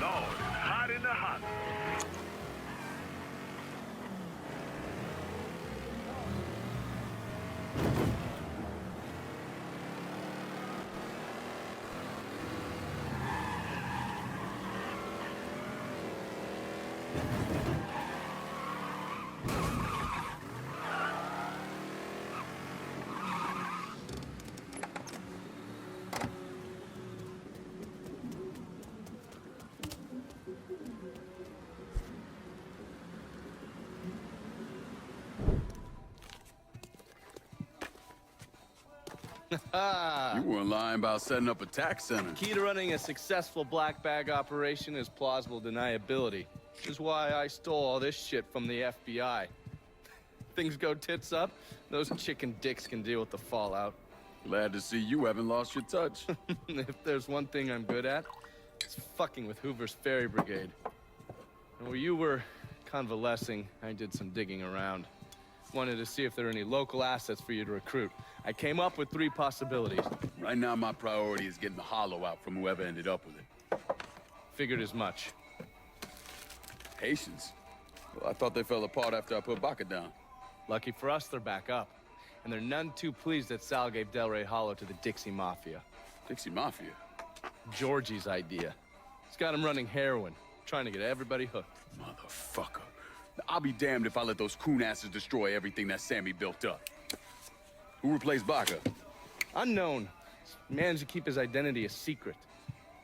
Lord, it's hot in the hot. You weren't lying about setting up a tax center. Key to running a successful black bag operation is plausible deniability, which is why I stole all this shit from the FBI. Things go tits up, those chicken dicks can deal with the fallout. Glad to see you haven't lost your touch. If there's one thing I'm good at, it's fucking with Hoover's Ferry Brigade. And where you were convalescing, I did some digging around. Wanted to see if there are any local assets for you to recruit. I came up with 3 possibilities. Right now, my priority is getting the hollow out from whoever ended up with it. Figured as much. Haitians? Well, I thought they fell apart after I put Baca down. Lucky for us, they're back up. And they're none too pleased that Sal gave Delray Hollow to the Dixie Mafia. Dixie Mafia? Georgie's idea. He's got him running heroin, trying to get everybody hooked. Motherfucker. I'll be damned if I let those coon asses destroy everything that Sammy built up. Who replaced Baca? Unknown. He managed to keep his identity a secret.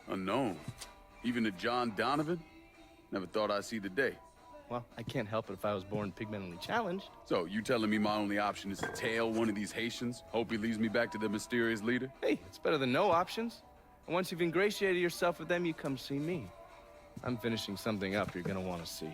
Unknown? Even to John Donovan? Never thought I'd see the day. Well, I can't help it if I was born pigmentally challenged. So, you telling me my only option is to tail one of these Haitians? Hope he leads me back to the mysterious leader? Hey, it's better than no options. And once you've ingratiated yourself with them, you come see me. I'm finishing something up you're gonna want to see.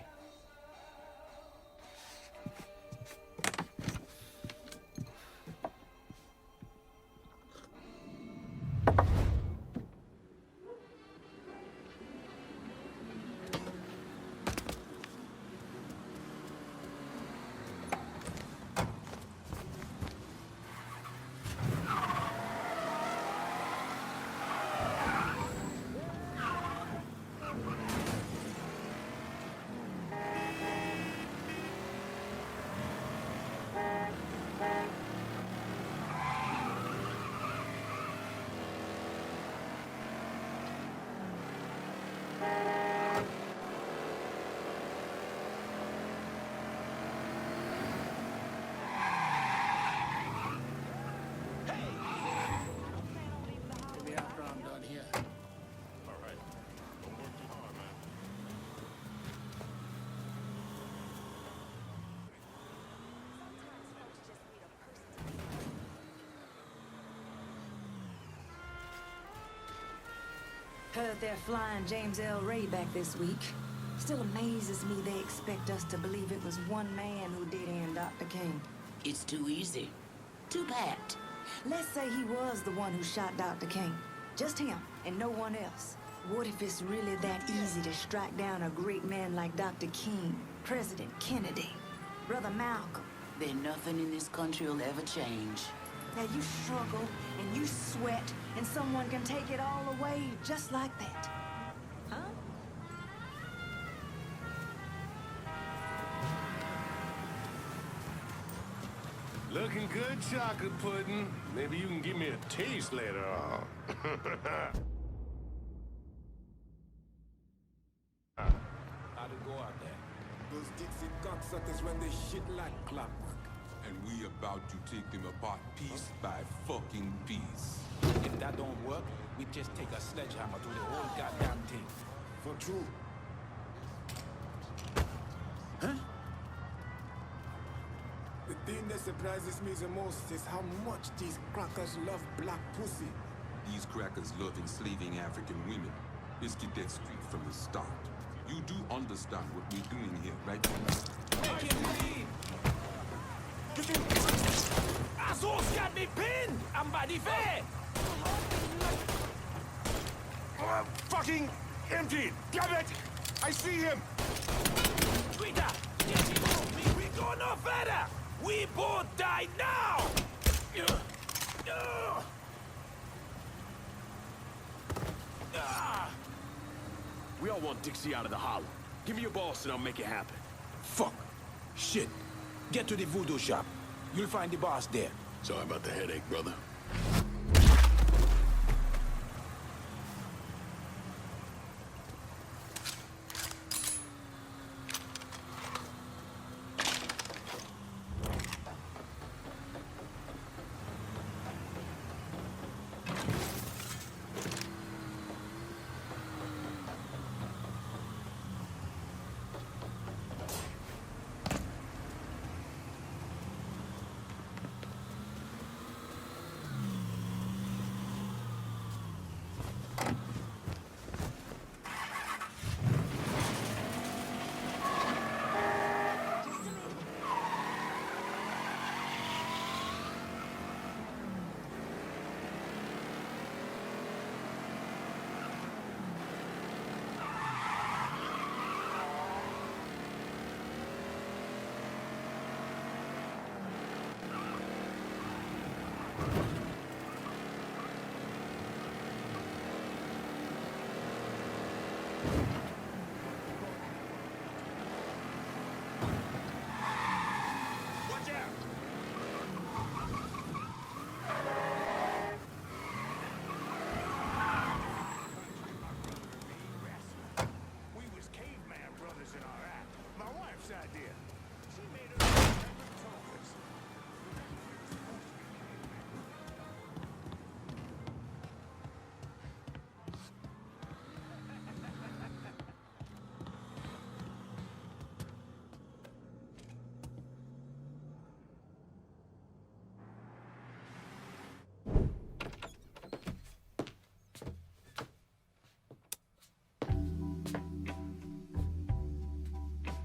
Heard they're flying James L. Ray back this week. Still amazes me they expect us to believe it was one man who did end Dr. King. It's too easy. Too bad. Let's say he was the one who shot Dr. King. Just him and no one else. What if it's really that easy to strike down a great man like Dr. King, President Kennedy, Brother Malcolm? Then nothing in this country will ever change. Now you struggle and you sweat and someone can take it all away just like that. Huh? Looking good, chocolate pudding. Maybe you can give me a taste later on. How'd it go out there? Those Dixie cocksuckers run this shit like clockwork. And we about to take them apart piece by fucking piece. If that don't work, we just take a sledgehammer to the whole goddamn thing. For true. Huh? The thing that surprises me the most is how much these crackers love black pussy. These crackers love enslaving African women. It's Cadet Street from the start. You do understand what we're doing here, right? Make him leave! Azul's got me pinned! I'm by the fair! Fucking empty! Damn it! I see him! Twitter! Get him off me! We go no further! We both die now! We all want Dixie out of the hollow. Give me your boss and I'll make it happen. Fuck. Shit. Get to the voodoo shop. You'll find the boss there. Sorry about the headache, brother.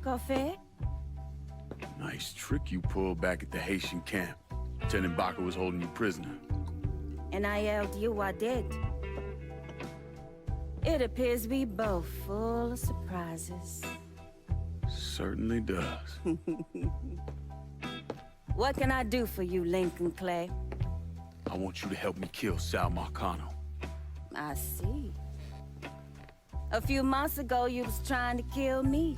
Coffee? Nice trick you pulled back at the Haitian camp. Lieutenant Baca was holding you prisoner. And I yelled you I did. It appears we both full of surprises. Certainly does. What can I do for you, Lincoln Clay? I want you to help me kill Sal Marcano. I see. A few months ago, you was trying to kill me.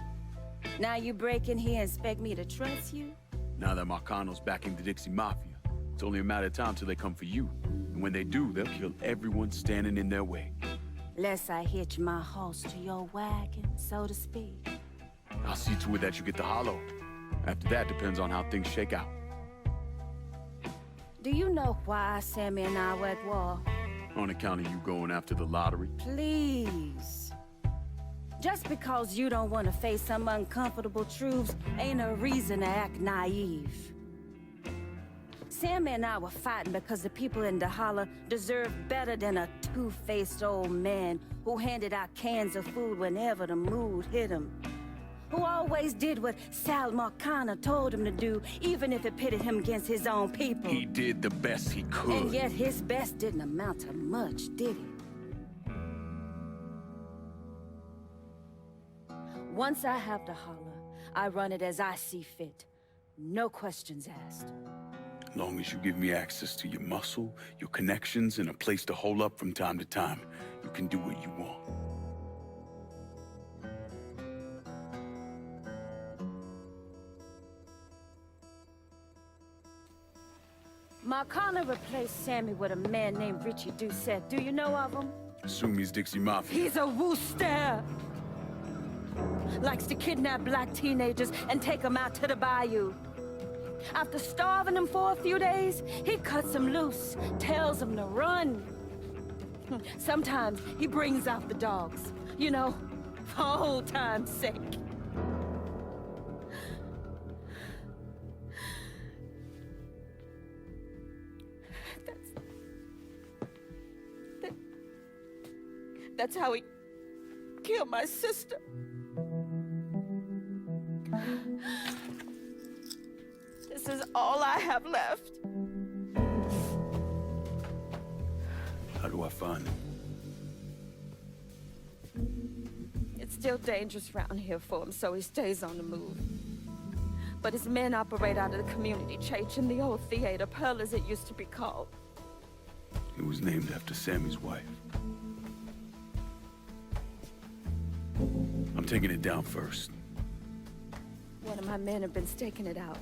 Now you break in here and expect me to trust you? Now that Marcano's backing the Dixie Mafia, it's only a matter of time till they come for you. And when they do, they'll kill everyone standing in their way. Lest I hitch my horse to your wagon, so to speak. I'll see to it that you get the hollow. After that depends on how things shake out. Do you know why Sammy and I were at war? On account of you going after the lottery? Please. Just because you don't want to face some uncomfortable truths ain't a reason to act naive. Sammy and I were fighting because the people in the holler deserved better than a two-faced old man who handed out cans of food whenever the mood hit him. Who always did what Sal Marcano told him to do, even if it pitted him against his own people. He did the best he could. And yet his best didn't amount to much, did it? Once I have the holler, I run it as I see fit. No questions asked. As long as you give me access to your muscle, your connections, and a place to hole up from time to time, you can do what you want. Marcano replaced Sammy with a man named Richie Doucette. Do you know of him? Assume he's Dixie Mafia. He's a wooster! Likes to kidnap black teenagers and take them out to the bayou. After starving them for a few days, he cuts them loose, tells them to run. Sometimes he brings out the dogs, you know, for old time's sake. That's how he killed my sister. This is all I have left. How do I find him? It's still dangerous around here for him, so he stays on the move. But his men operate out of the community church in the old theater, Pearl as it used to be called. It was named after Sammy's wife. I'm taking it down first. One of my men have been staking it out.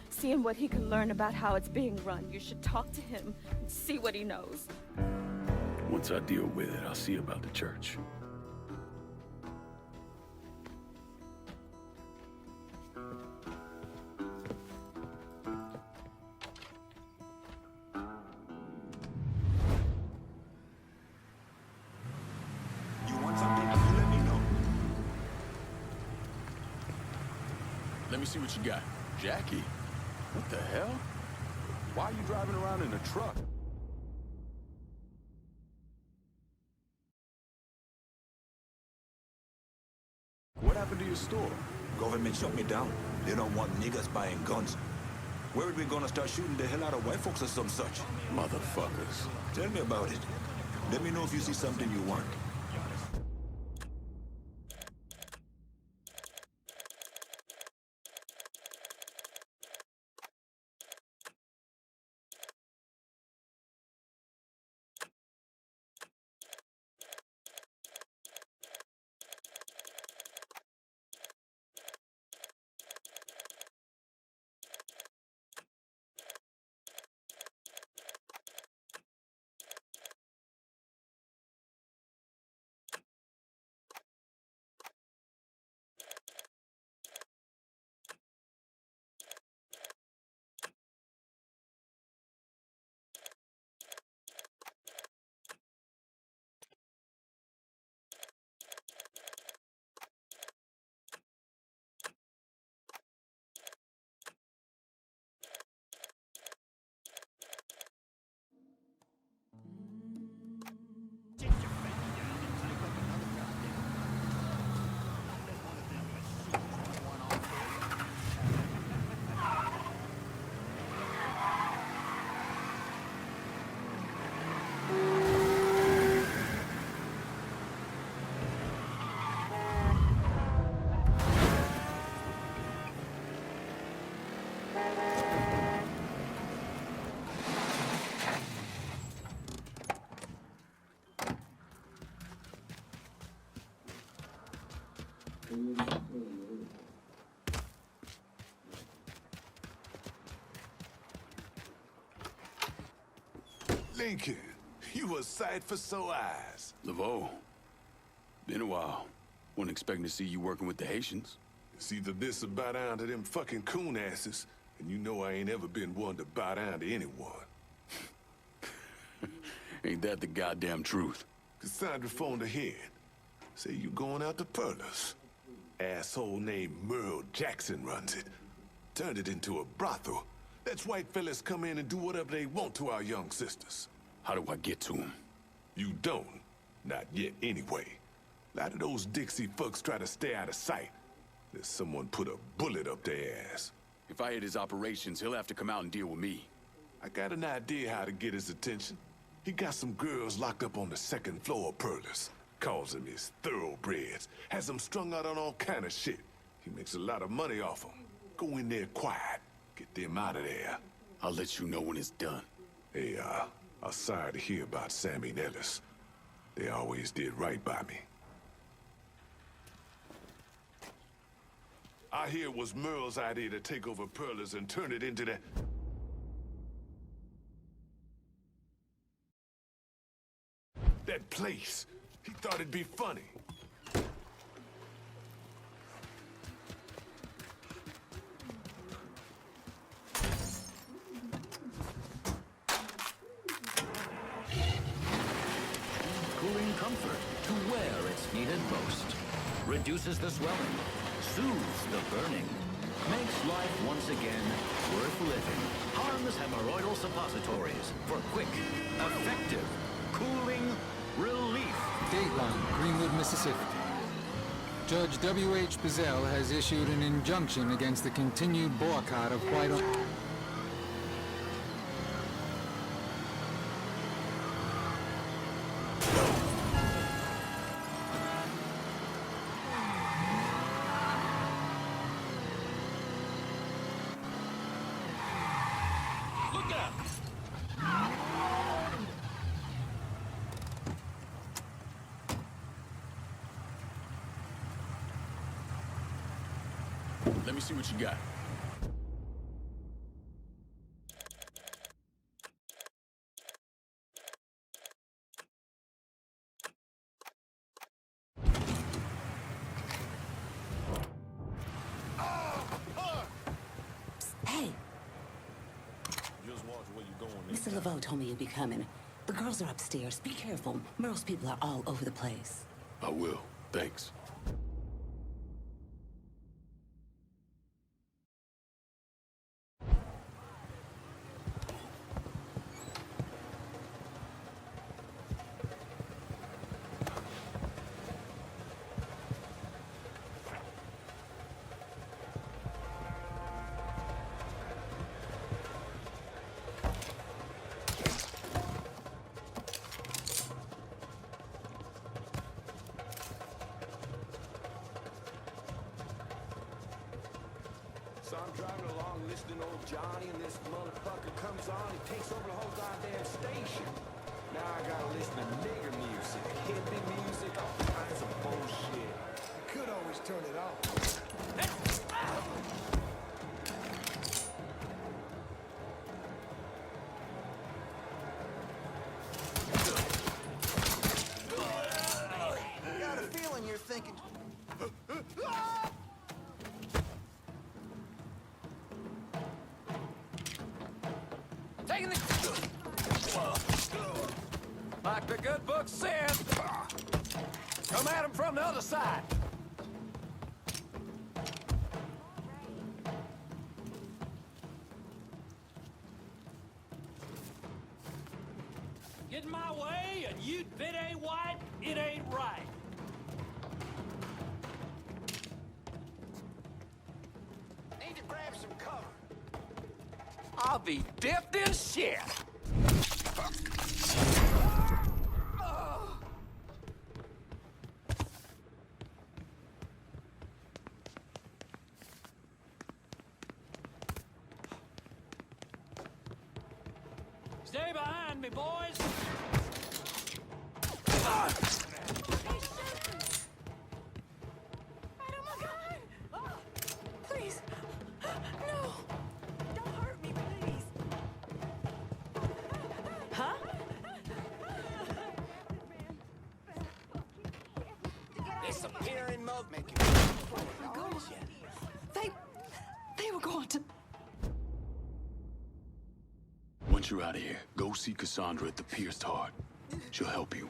Seeing what he can learn about how it's being run. You should talk to him and see what he knows. Once I deal with it, I'll see about the church. You want something? You let me know. Let me see what you got. Jackie? What the hell? Why are you driving around in a truck? What happened to your store? Government shut me down. They don't want niggas buying guns. Where are we gonna start shooting the hell out of white folks or some such? Motherfuckers. Tell me about it. Let me know if you see something you want. Lincoln, you a sight for sore eyes. Laveau. Been a while. Wasn't expecting to see you working with the Haitians. It's either this or bow down to them fucking coon asses, and you know I ain't ever been one to bow down to anyone. Ain't that the goddamn truth? Cassandra phoned ahead. Say you going out to Perlas. Asshole named Merle Jackson runs it. Turned it into a brothel. That's white fellas come in and do whatever they want to our young sisters. How do I get to him? You don't. Not yet, anyway. A lot of those Dixie fucks try to stay out of sight. There's someone put a bullet up their ass. If I hit his operations, he'll have to come out and deal with me. I got an idea how to get his attention. He got some girls locked up on the second floor of Perlas. Calls them his thoroughbreds. Has them strung out on all kind of shit. He makes a lot of money off them. Go in there quiet. Get them out of there. I'll let you know when it's done. Hey, I'm sorry to hear about Sammy and Ellis. They always did right by me. I hear it was Merle's idea to take over Perlas and turn it into that place. He thought it'd be funny. Cooling comfort to where it's needed most. Reduces the swelling, soothes the burning, makes life once again worth living. Harm's hemorrhoidal suppositories for quick, effective, cooling relief. Dateline, Greenwood, Mississippi. Judge W.H. Pizzell has issued an injunction against the continued boycott of white... Let me see what you got. Hey, Just watch where you're going. Mr. Laveau told me you'd be coming. The girls are upstairs. Be careful. Merle's people are all over the place. I will. Thanks. So I'm driving along listening to old Johnny, and this motherfucker comes on and takes over the whole goddamn station. Now I gotta listen to nigger music, hippie music, all kinds of bullshit. You could always turn it off. I got a feeling you're thinking... Taking the... Like the good book said, come at him from the other side. Get in my way, and if it ain't white, it ain't right. Need to grab some cover. I'll be dipped in shit. Stay behind me, boys. Please. No. Don't hurt me, please. Huh? Disappearing mode making. They were going to... Once you're out of here, go see Cassandra at the Pierced Heart. She'll help you.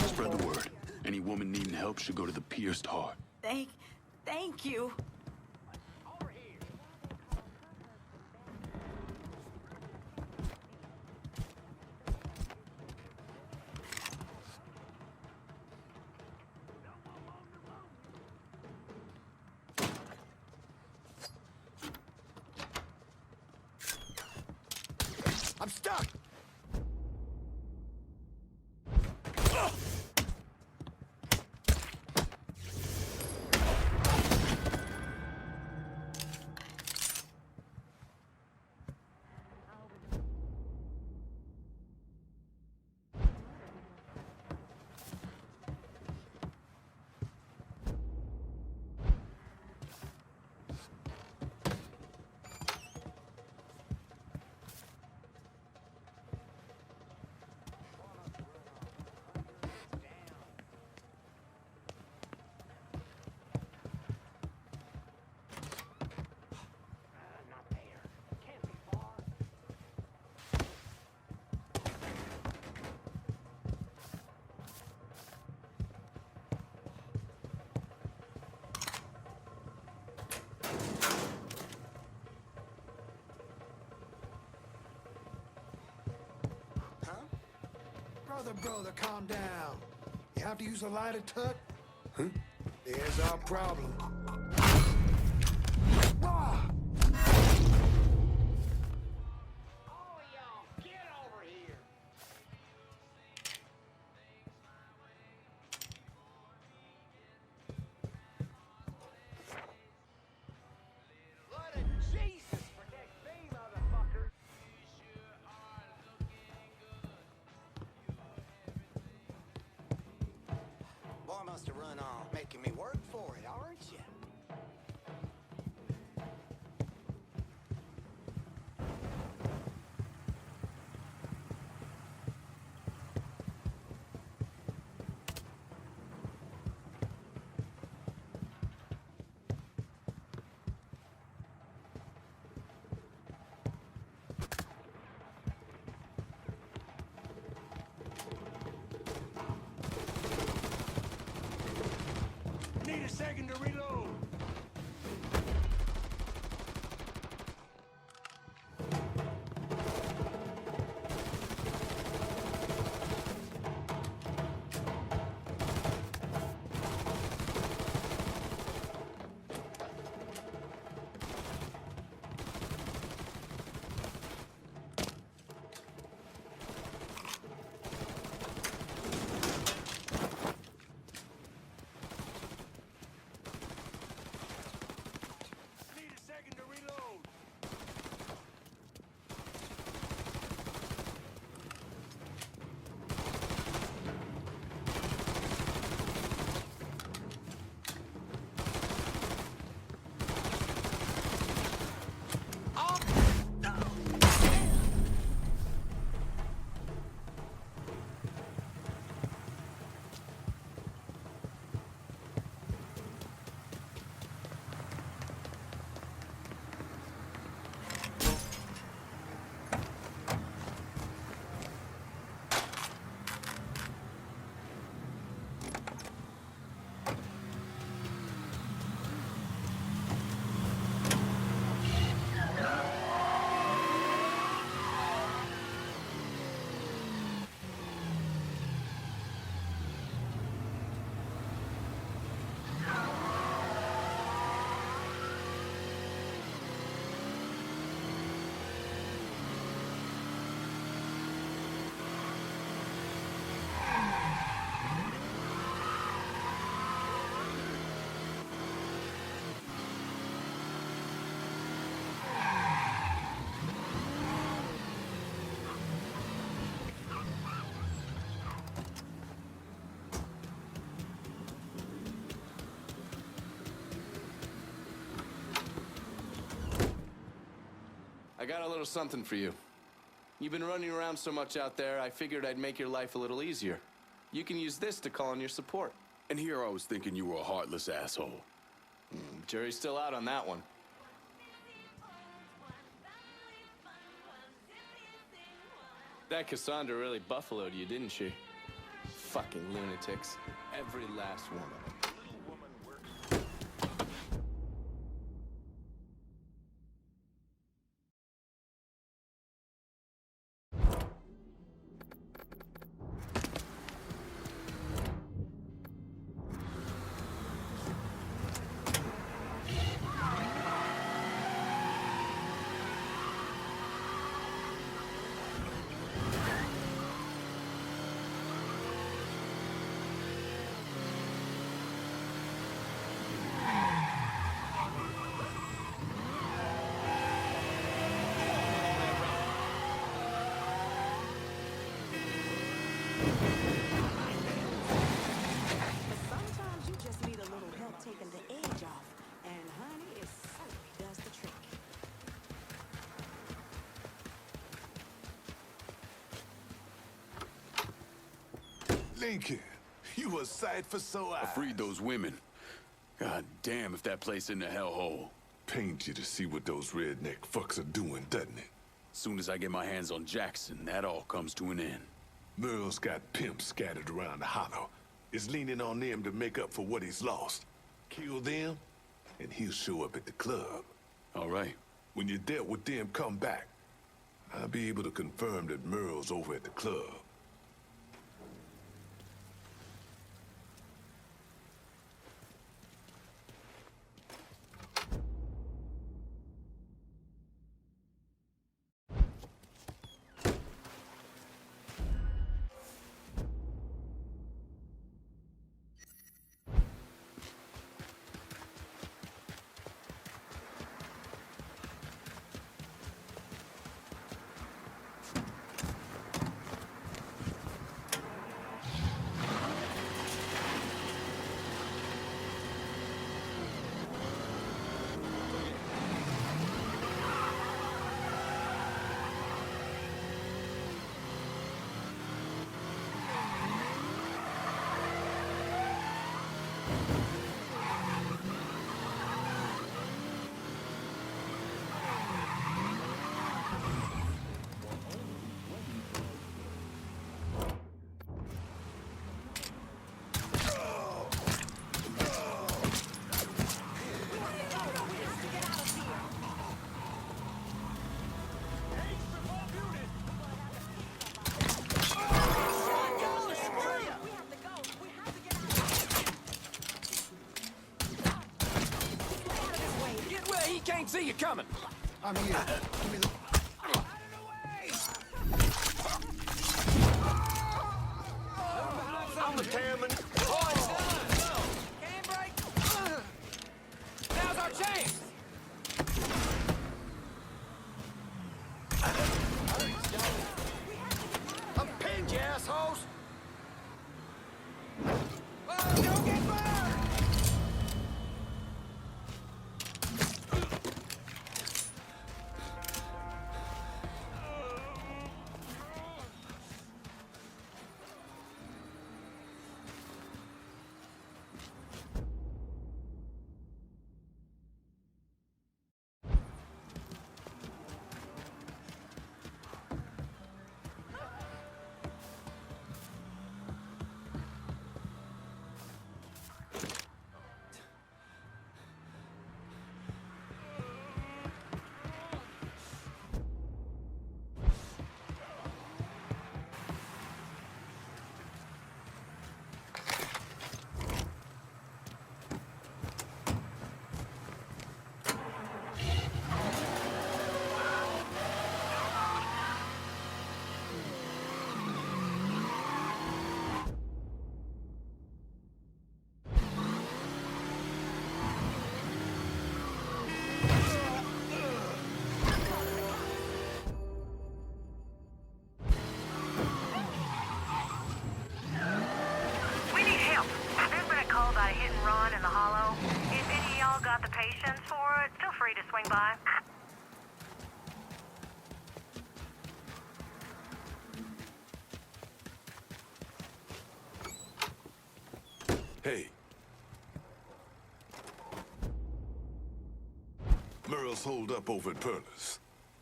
Spread the word. Any woman needing help should go to the Pierced Heart. Thank you. I'm stuck. Brother, calm down. You have to use a lighter touch? Huh? There's our problem. Ah! All y'all, get over here. Blood of Jesus protect me, motherfucker. Boy must have run off, making me work for it, aren't you? a second to reload. I got a little something for you. You've been running around so much out there, I figured I'd make your life a little easier. You can use this to call in your support. And here I was thinking you were a heartless asshole. Jury's still out on that one. That Cassandra really buffaloed you, didn't she? Fucking lunatics. Every last one of them. Sometimes you just need a little help taking the edge off, and honey, it certainly does the trick. Lincoln, you a sight for sore eyes. I freed those women. God damn if that place in the hellhole. Pains you to see what those redneck fucks are doing, doesn't it? Soon as I get my hands on Jackson, that all comes to an end. Merle's got pimps scattered around the hollow. Is leaning on them to make up for what he's lost. Kill them, and he'll show up at the club. All right. When you're dealt with them, come back. I'll be able to confirm that Merle's over at the club. Didn't see you coming. I'm here. Give me the... I'm the cameraman. Can break. Now's our chance. I'm pinned, you assholes. Oh, don't get burned. We need help. There's been a call about a hit and run in the Hollow. If any of y'all got the patience for it, feel free to swing by. Hey. Merle's holed up over at Perla's.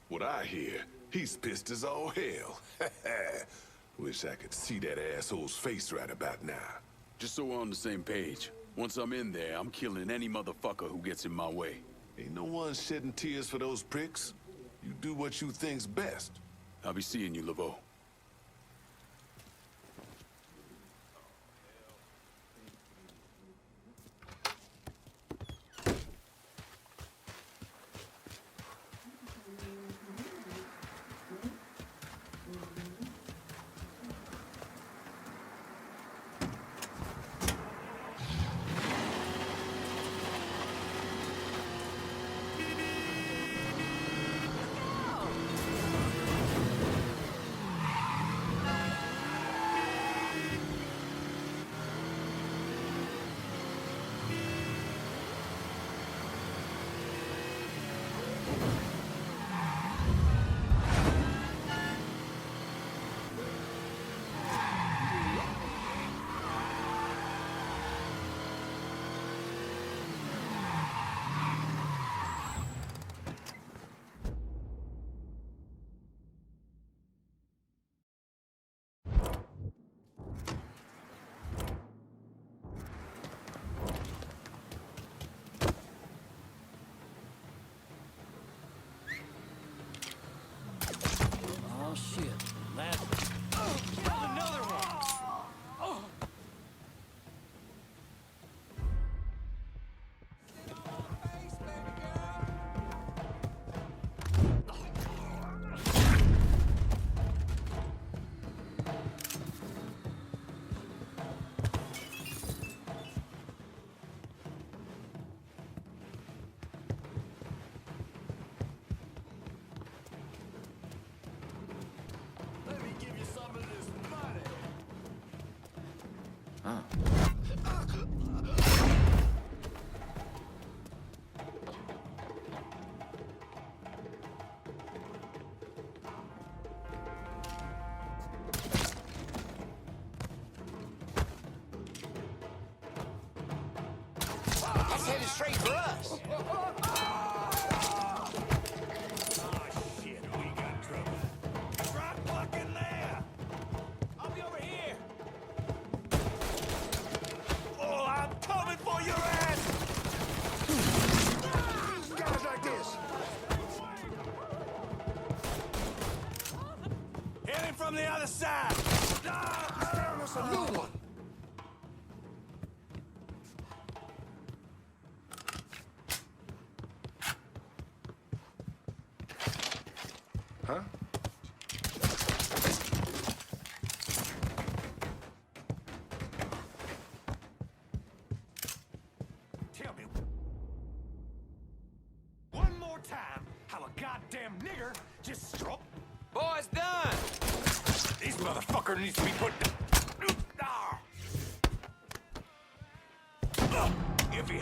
What I hear, he's pissed as all hell. Wish I could see that asshole's face right about now. Just so we're on the same page. Once I'm in there, I'm killing any motherfucker who gets in my way. Ain't no one shedding tears for those pricks. You do what you think's best. I'll be seeing you, Laveau. Oh, shit. That's... Oh, killed another one! Oh. That's headed straight for us. From the other side! Found us a new one! Huh? Tell me one more time how a goddamn nigger just struck. Boys, done! This motherfucker needs to be put down. If he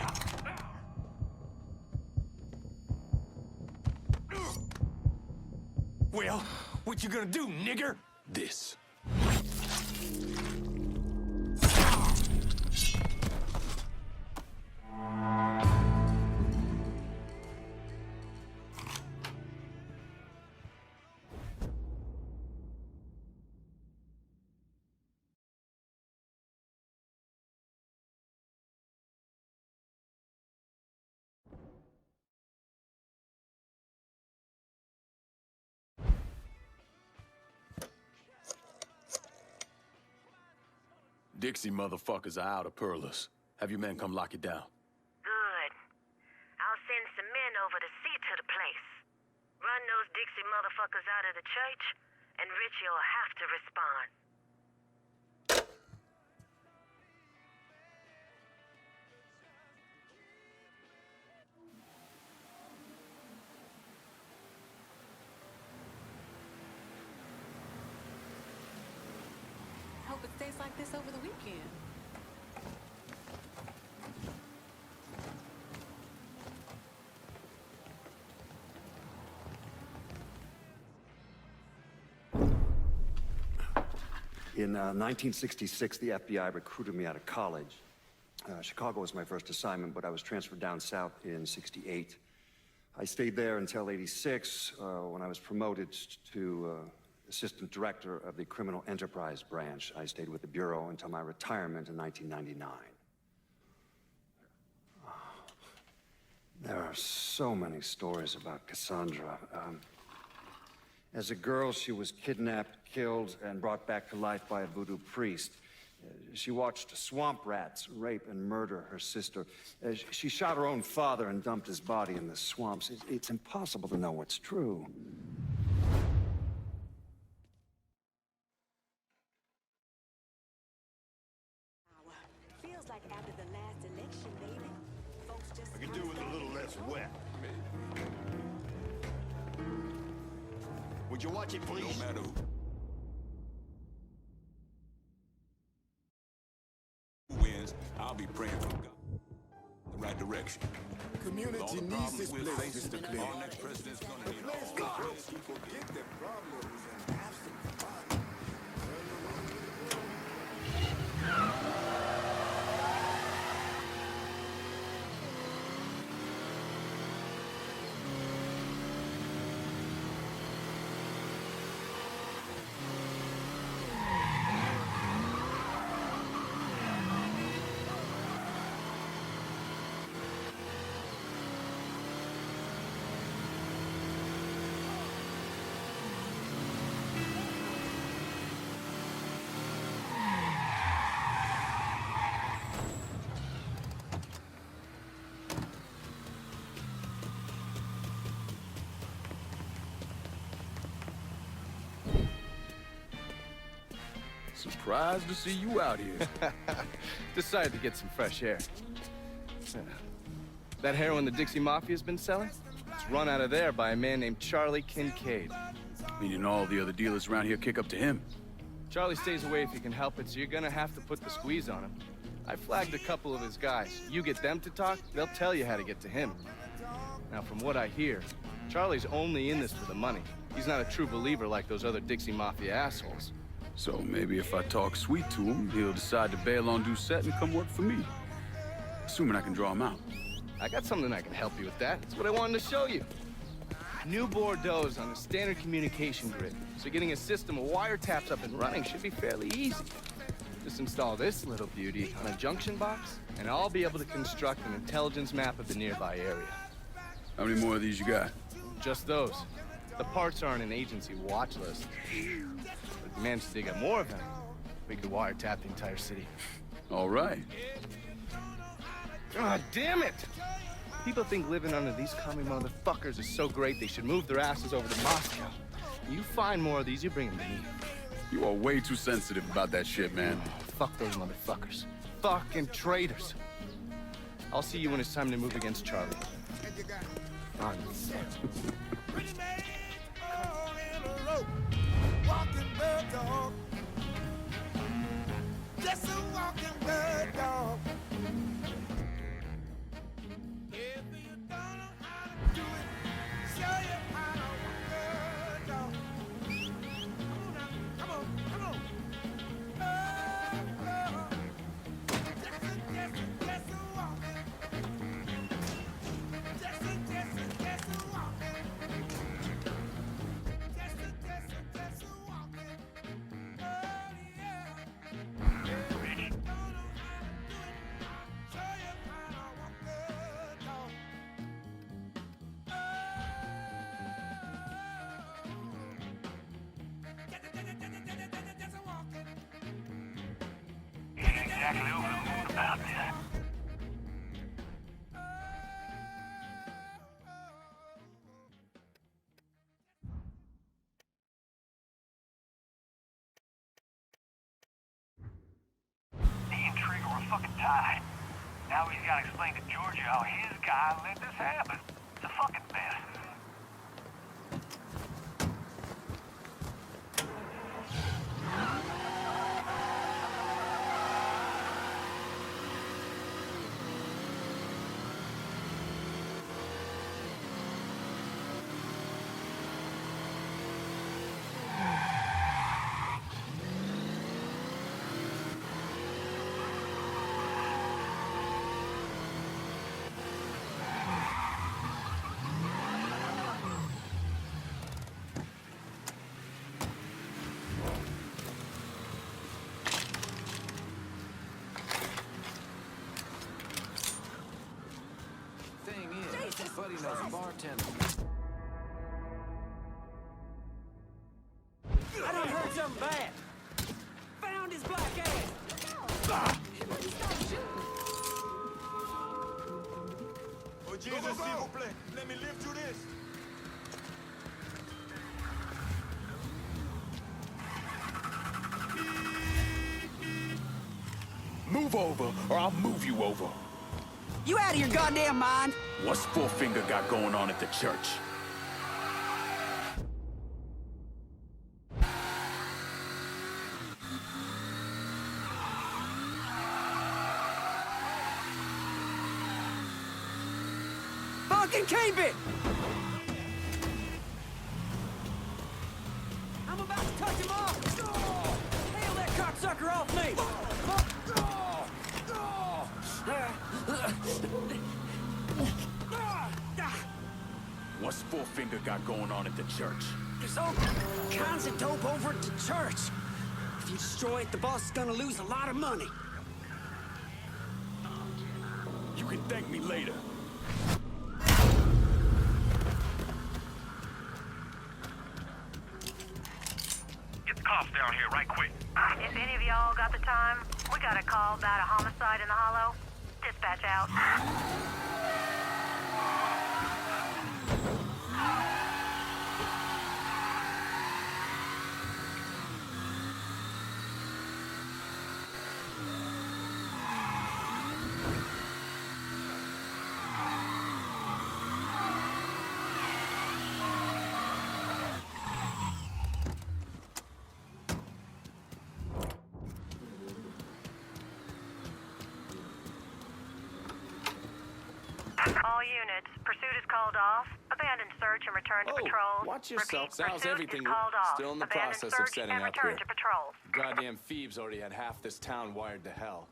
Well, what you gonna do, nigger? This. Dixie motherfuckers are out of Perlas. Have your men come lock it down. Good. I'll send some men over to see to the place. Run those Dixie motherfuckers out of the church, and Richie will have to respond. Hope it stays like this over the weekend. In 1966, the FBI recruited me out of college. Chicago was my first assignment, but I was transferred down south in '68. I stayed there until '86, when I was promoted to Assistant Director of the Criminal Enterprise Branch. I stayed with the Bureau until my retirement in 1999. There are so many stories about Cassandra. As a girl, she was kidnapped, killed, and brought back to life by a voodoo priest. She watched swamp rats rape and murder her sister. She shot her own father and dumped his body in the swamps. It's impossible to know what's true. Feels like after the last election, baby, folks just... I could do with a little less wet. Would you watch it, please? No matter who wins, I'll be praying for God. The right direction. Community needs this place, Mr. Clear. Our next president's gonna need Let's all go. the People get their problems and have some fun. Surprised to see you out here. Decided to get some fresh air. That heroin the Dixie Mafia's been selling? It's run out of there by a man named Charlie Kincaid. Meaning all the other dealers around here kick up to him. Charlie stays away if you can help it, so you're gonna have to put the squeeze on him. I flagged a couple of his guys. You get them to talk, they'll tell you how to get to him. Now, from what I hear, Charlie's only in this for the money. He's not a true believer like those other Dixie Mafia assholes. So maybe if I talk sweet to him, he'll decide to bail on Doucette and come work for me. Assuming I can draw him out. I got something I can help you with that. That's what I wanted to show you. New Bordeaux's on a standard communication grid, so getting a system of wiretaps up and running should be fairly easy. Just install this little beauty on a junction box, and I'll be able to construct an intelligence map of the nearby area. How many more of these you got? Just those. The parts are on an agency watch list. But if we manage to dig up more of them, we could wiretap the entire city. All right. God damn it! People think living under these commie motherfuckers is so great they should move their asses over to Moscow. You find more of these, you bring them to me. You are way too sensitive about that shit, man. Fuck those motherfuckers. Fucking traitors. I'll see you when it's time to move against Charlie. On. Walking bird dog. Just a walking bird dog. If you don't know how to do it, show you how to walk bird dog. Come on, come on. Just a walking. Just a walking. Just a walking. Oh yeah. If you don't know how to do it, I'll show you how to walk bird dog. Just a walking. You ain't exactly over the moon about this. He and Trigger were fucking tied. Now he's gotta explain to Georgia how his guy let this happen. It's a fucking mess. Thing is, Buddy knows a bartender. I done heard something bad. Found his black ass. Oh, Jesus, s'il vous plaît. Let me live through this. Move over, or I'll move you over. You out of your goddamn mind? What's Fourfinger got going on at the church? Fucking keep it! I'm about to touch him off! Hail that cocksucker off me! What's Fourfinger got going on at the church? There's all kinds of dope over at the church. If you destroy it, the boss is gonna lose a lot of money. You can thank me later. Get the cops down here right quick. If any of y'all got the time, we got a call about a homicide in the Hollow. Dispatch out. All units, pursuit is called off. Abandon search and return to patrol. Watch yourself. Repeat, Sounds pursuit everything. is called off. Still in the Abandon process of search setting and up return here. to patrols. Goddamn thieves already had half this town wired to hell.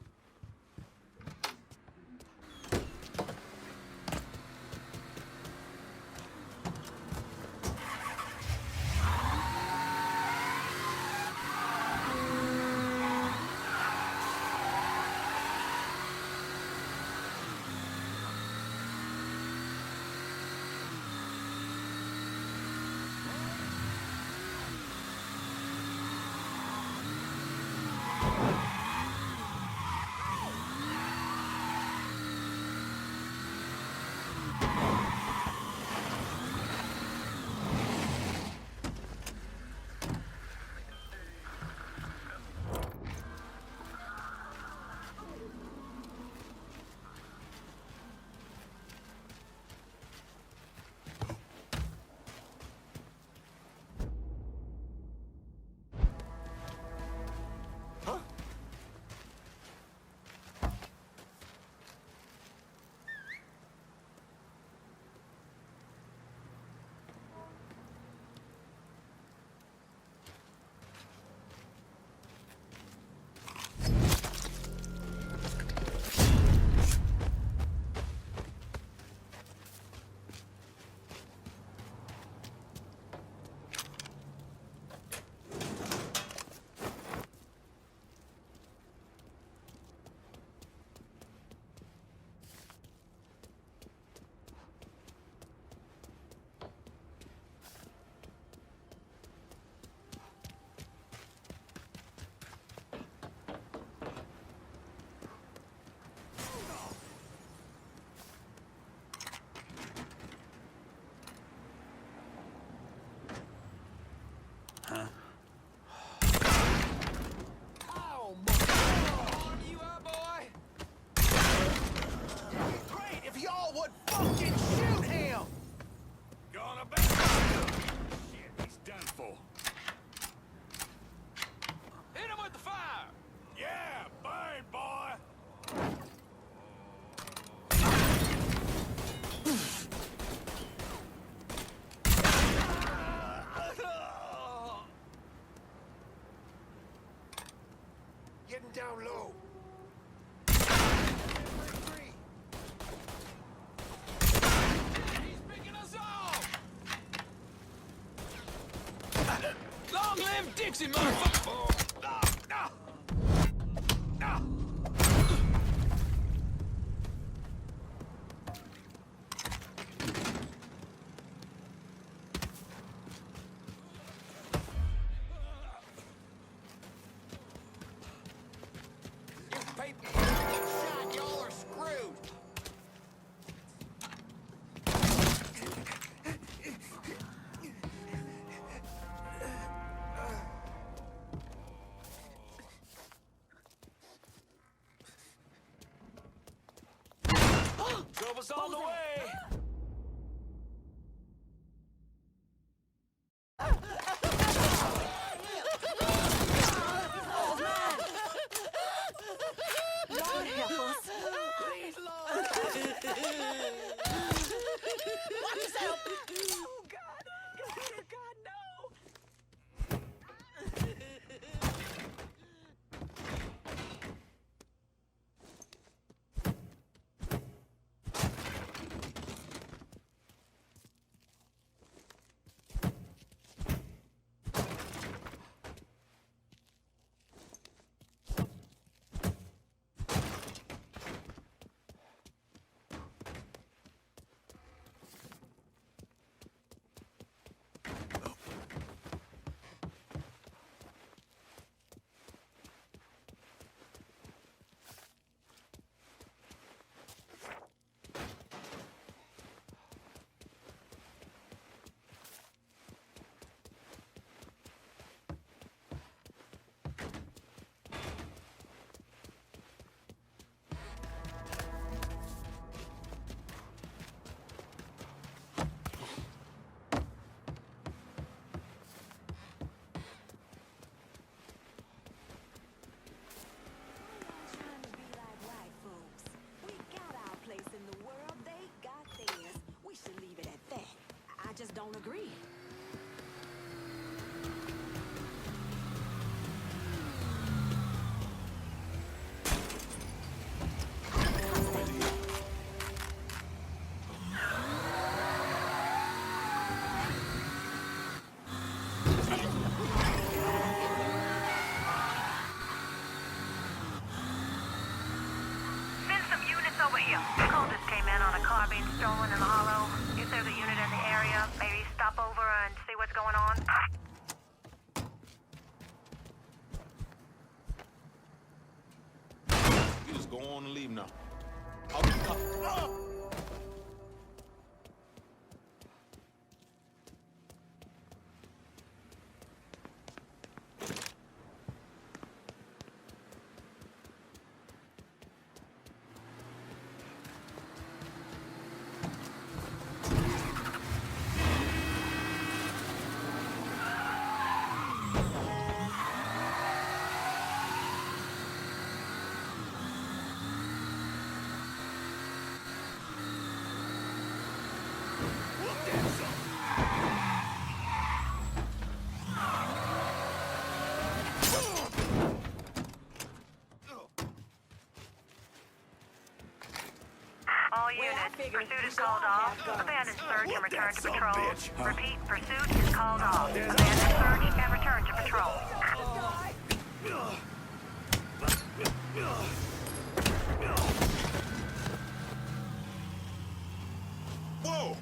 would fucking shoot him! Gonna be shit, he's done for. Hit him with the fire! Yeah, burn, boy! Getting down low. He's picking us off! Long live Dixie, motherfucker! Y'all are screwed! Trouble's on the way! Lord help us. Please, Lord! Watch yourself! Oh, God. God, no. Trying to be like white folks. We got our place in the world, they got theirs. We should leave it at that. I just don't agree. Send some units over here. Cole just came in on a car being stolen in the hollow. If there's a unit in the area, maybe stop over and see what's going on. You just go on and leave now. All units, pursuit is called off. Abandon search and return to patrol. Repeat, pursuit is called off. Abandon search and return to patrol. Whoa!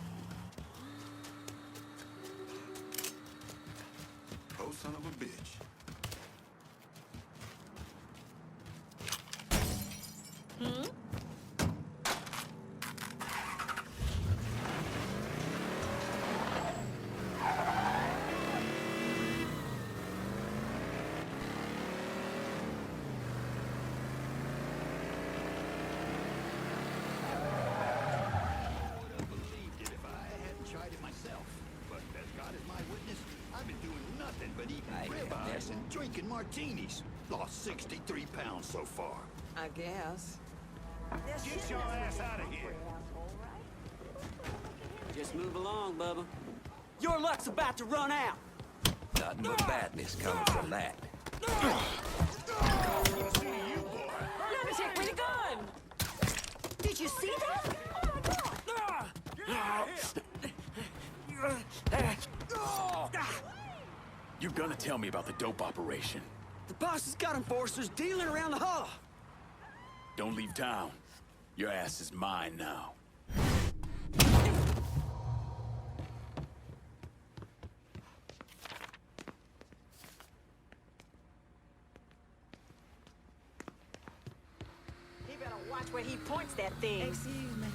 Oh, son of a bitch. ass and drinking martinis. Lost 63 pounds so far. I guess. Get your ass out of here. Just move along, Bubba. Your luck's about to run out. Nothing but badness coming from that. Let me take my gun! Did you see that? You're gonna tell me about the dope operation. The boss has got enforcers dealing around the hall. Don't leave town. Your ass is mine now. He better watch where he points that thing. Excuse me.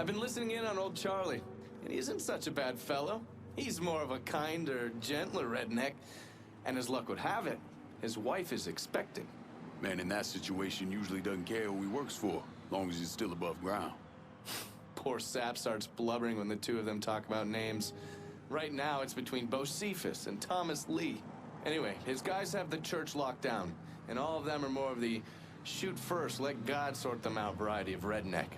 I've been listening in on old Charlie, and he isn't such a bad fellow. He's more of a kinder, gentler redneck, and as luck would have it, his wife is expecting. Man in that situation usually doesn't care who he works for, long as he's still above ground. Poor Sap starts blubbering when the two of them talk about names. Right now, it's between Bocephus and Thomas Lee. Anyway, his guys have the church locked down, and all of them are more of the shoot first, let God sort them out variety of redneck.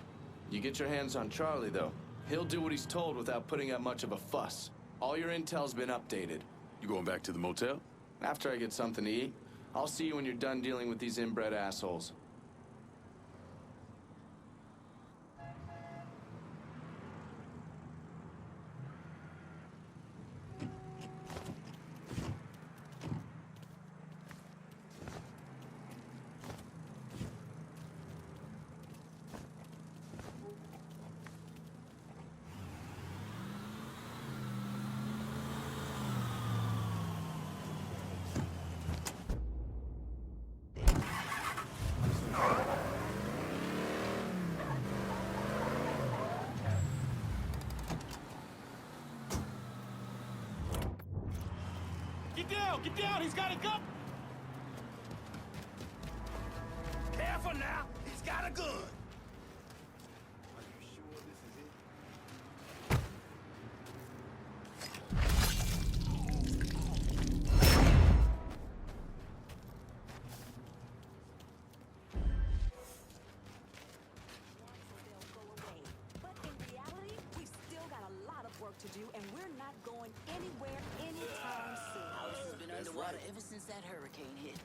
You get your hands on Charlie, though. He'll do what he's told without putting up much of a fuss. All your intel's been updated. You going back to the motel? After I get something to eat. I'll see you when you're done dealing with these inbred assholes. Get down! Get down! He's got a gun! Careful now. He's got a gun. Are you sure this is it? But in reality, we've still got a lot of work to do, and we're not going anywhere anytime soon. House has been underwater ever since that hurricane hit.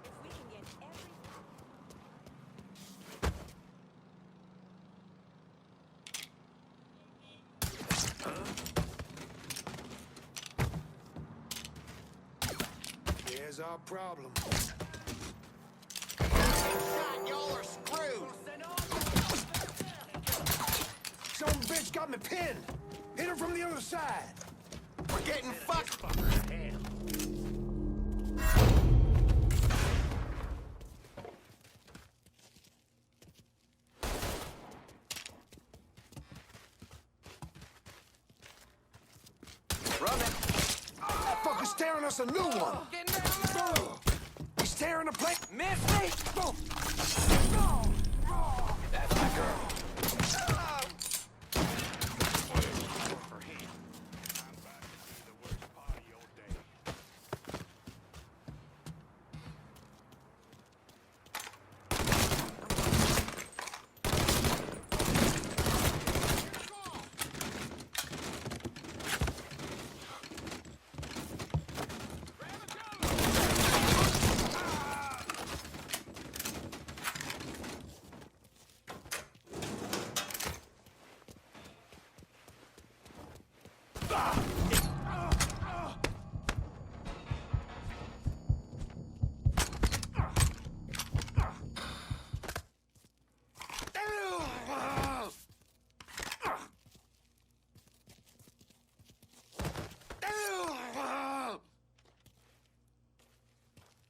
If we can get every... There's our problem. Y'all are screwed. Some bitch got me pinned. Hit her from the other side. We're getting fucked. Run it. That fucker's tearing us a new one. He's tearing the plate. Miss me! That's my girl.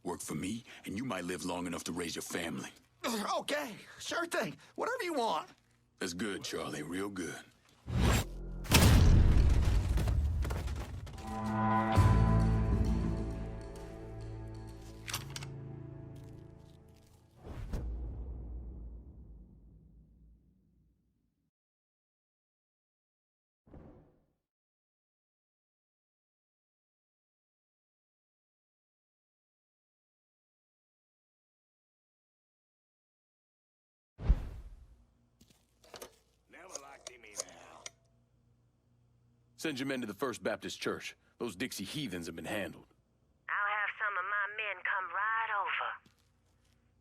Work for me, and you might live long enough to raise your family. Okay, sure thing. Whatever you want. That's good, Charlie. Real good. Send your men to the First Baptist Church. Those Dixie heathens have been handled. I'll have some of my men come right over.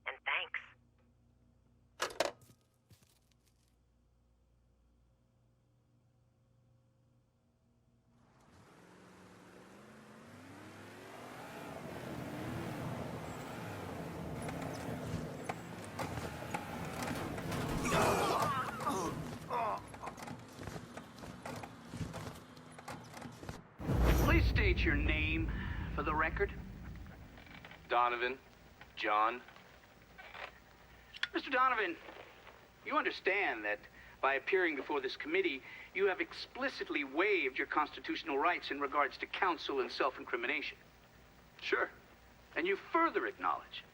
And thanks. Please state your name for the record. Donovan. John. Mr. Donovan, you understand that by appearing before this committee, you have explicitly waived your constitutional rights in regards to counsel and self-incrimination. Sure. And you further acknowledge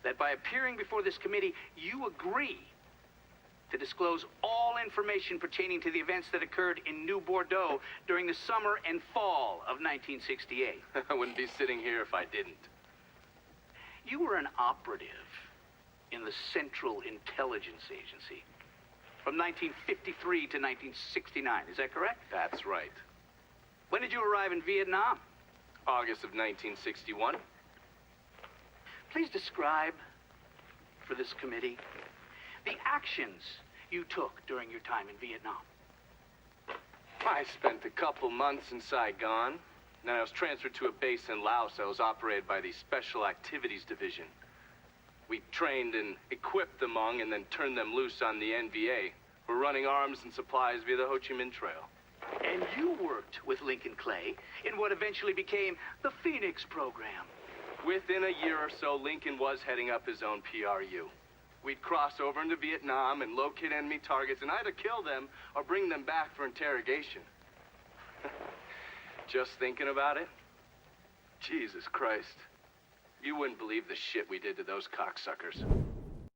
that by appearing before this committee, you agree to disclose all information pertaining to the events that occurred in New Bordeaux during the summer and fall of 1968. I wouldn't be sitting here if I didn't. You were an operative in the Central Intelligence Agency from 1953 to 1969. Is that correct? That's right. When did you arrive in Vietnam? August of 1961. Please describe for this committee the actions you took during your time in Vietnam. I spent a couple months in Saigon. Then I was transferred to a base in Laos that was operated by the Special Activities Division. We trained and equipped the Hmong and then turned them loose on the NVA. We're running arms and supplies via the Ho Chi Minh Trail. And you worked with Lincoln Clay in what eventually became the Phoenix program. Within a year or so, Lincoln was heading up his own PRU. We'd cross over into Vietnam and locate enemy targets and either kill them or bring them back for interrogation. Just thinking about it? Jesus Christ. You wouldn't believe the shit we did to those cocksuckers.